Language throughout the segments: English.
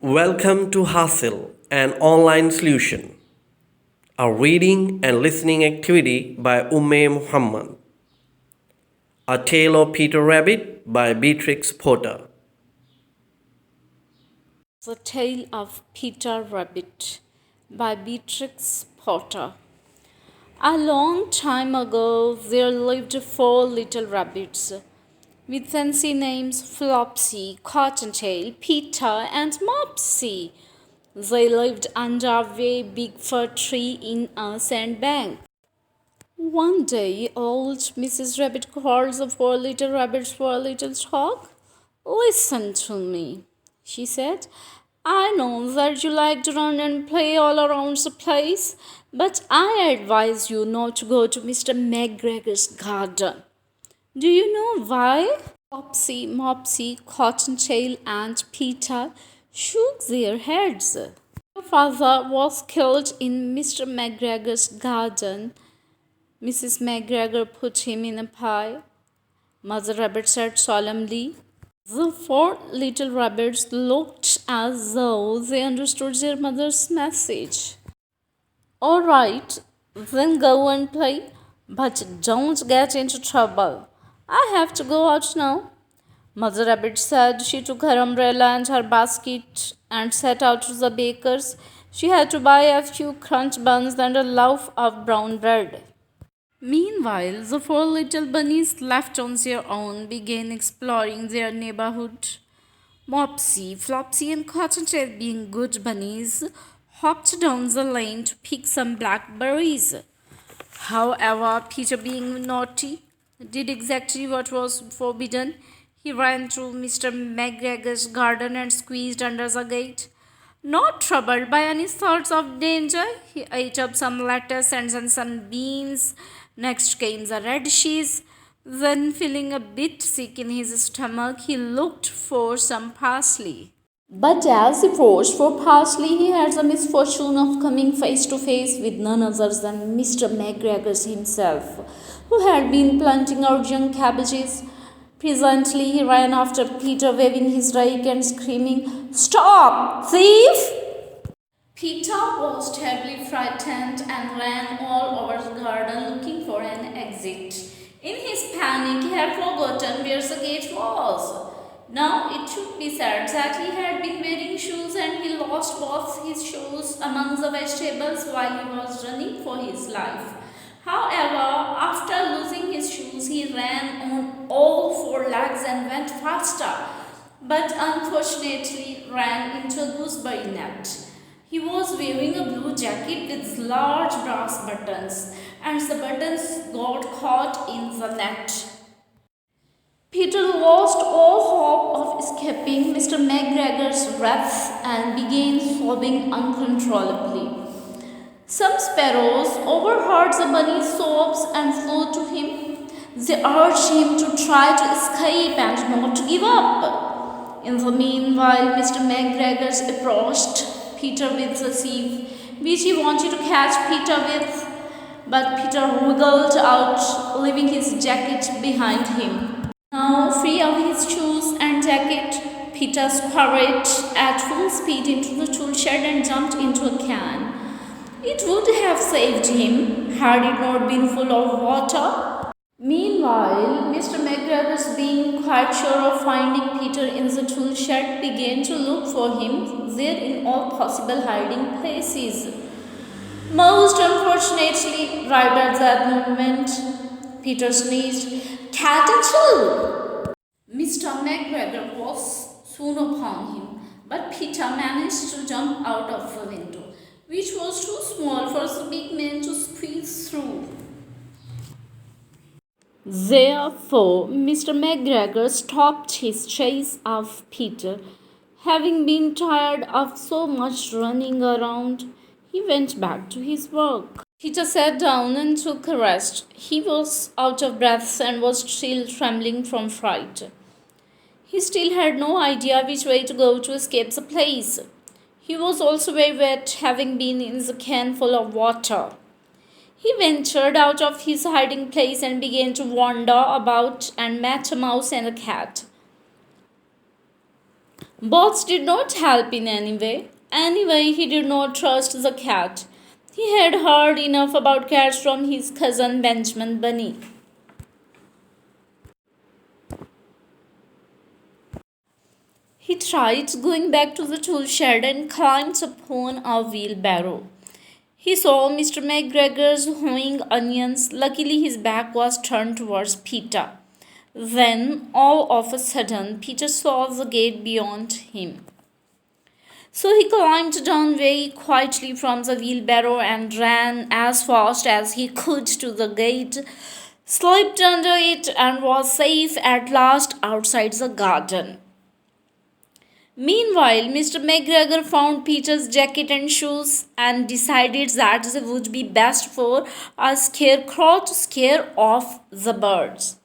Welcome to Hasil, an online solution, a reading and listening activity by Umm-e-Muhammad, A Tale of Peter Rabbit by Beatrix Potter. The Tale of Peter Rabbit by Beatrix Potter. A long time ago, there lived four little rabbits with fancy names Flopsy, Cottontail, Peter, and Mopsy. They lived under a very big fir tree in a sandbank. One day, old Mrs. Rabbit called the four little rabbits for a little talk. Listen to me, she said. I know that you like to run and play all around the place, but I advise you not to go to Mr. McGregor's garden. Do you know why? Flopsy, Mopsy, Cottontail, and Peter shook their heads. Your father was killed in Mr. McGregor's garden. Mrs. McGregor put him in a pie, Mother Rabbit said solemnly. The four little rabbits looked as though they understood their mother's message. All right, then go and play, but don't get into trouble. I have to go out now. Mother Rabbit said. She took her umbrella and her basket and set out to the baker's. She had to buy a few currant-buns and a loaf of brown bread. Meanwhile, the four little bunnies left on their own began exploring their neighborhood. Mopsy, Flopsy, and Cottontail, being good bunnies, hopped down the lane to pick some blackberries. However, Peter, being naughty, did exactly what was forbidden. He ran through Mr. McGregor's garden and squeezed under the gate. Not troubled by any thoughts of danger, he ate up some lettuce and then some beans. Next came the radishes. Then, feeling a bit sick in his stomach, he looked for some parsley. But as he foraged for parsley, he had the misfortune of coming face to face with none other than Mr. McGregor himself, who had been planting out young cabbages. Presently, he ran after Peter, waving his rake and screaming, "Stop, thief!" Peter was terribly frightened and ran all over the garden looking for an exit. In his panic, he had forgotten where the gate was. Now, it should be said that he had been wearing shoes and he lost both his shoes among the vegetables while he was running for his life. However, after losing his shoes, he ran on all four legs and went faster, but unfortunately ran into a gooseberry net. He was wearing a blue jacket with large brass buttons, and the buttons got caught in the net. Peter lost all hope of escaping Mr. McGregor's wrath and began sobbing uncontrollably. Some sparrows overheard the bunny's sobs and flew to him. They urged him to try to escape and not to give up. In the meanwhile, Mr. McGregor approached Peter with the sieve, which he wanted to catch Peter with, but Peter wriggled out, leaving his jacket behind him. Now, free of his shoes and jacket, Peter scurried at full speed into the tool shed and jumped into a can. It would have saved him had it not been full of water. Meanwhile, Mr. McGregor, being quite sure of finding Peter in the tool shed, began to look for him there in all possible hiding places. Most unfortunately, right at that moment, Peter sneezed, "Cottontail!" Mr. McGregor was soon upon him, but Peter managed to jump out of the window, which was too small for the big man to squeeze through. Therefore, Mr. McGregor stopped his chase of Peter. Having been tired of so much running around, he went back to his work. Peter sat down and took a rest. He was out of breath and was still trembling from fright. He still had no idea which way to go to escape the place. He was also very wet, having been in the can full of water. He ventured out of his hiding place and began to wander about and met a mouse and a cat. Both did not help in any way. Anyway, he did not trust the cat. He had heard enough about cats from his cousin Benjamin Bunny. He tried going back to the tool shed and climbed upon a wheelbarrow. He saw Mr. McGregor's hoeing onions. Luckily, his back was turned towards Peter. Then, all of a sudden, Peter saw the gate beyond him. So he climbed down very quietly from the wheelbarrow and ran as fast as he could to the gate, slipped under it, and was safe at last outside the garden. Meanwhile, Mr. McGregor found Peter's jacket and shoes and decided that they would be best for a scarecrow to scare off the birds.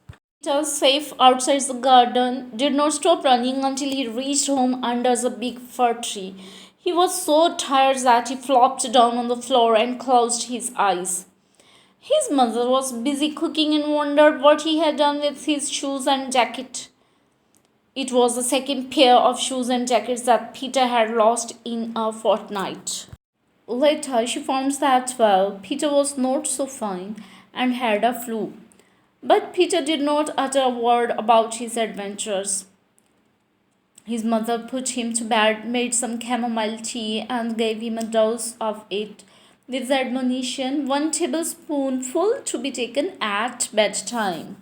Peter, safe outside the garden, did not stop running until he reached home under the big fir tree. He was so tired that he flopped down on the floor and closed his eyes. His mother was busy cooking and wondered what he had done with his shoes and jacket. It was the second pair of shoes and jackets that Peter had lost in a fortnight. Later, she found that, well, Peter was not so fine and had a flu. But Peter did not utter a word about his adventures. His mother put him to bed, made some chamomile tea, and gave him a dose of it, with the admonition 1 tablespoonful to be taken at bedtime.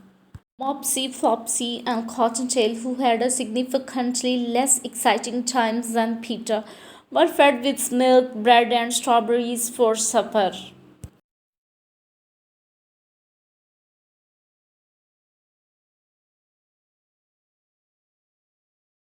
Mopsy, Flopsy, and Cottontail, who had a significantly less exciting time than Peter, were fed with milk, bread, and strawberries for supper.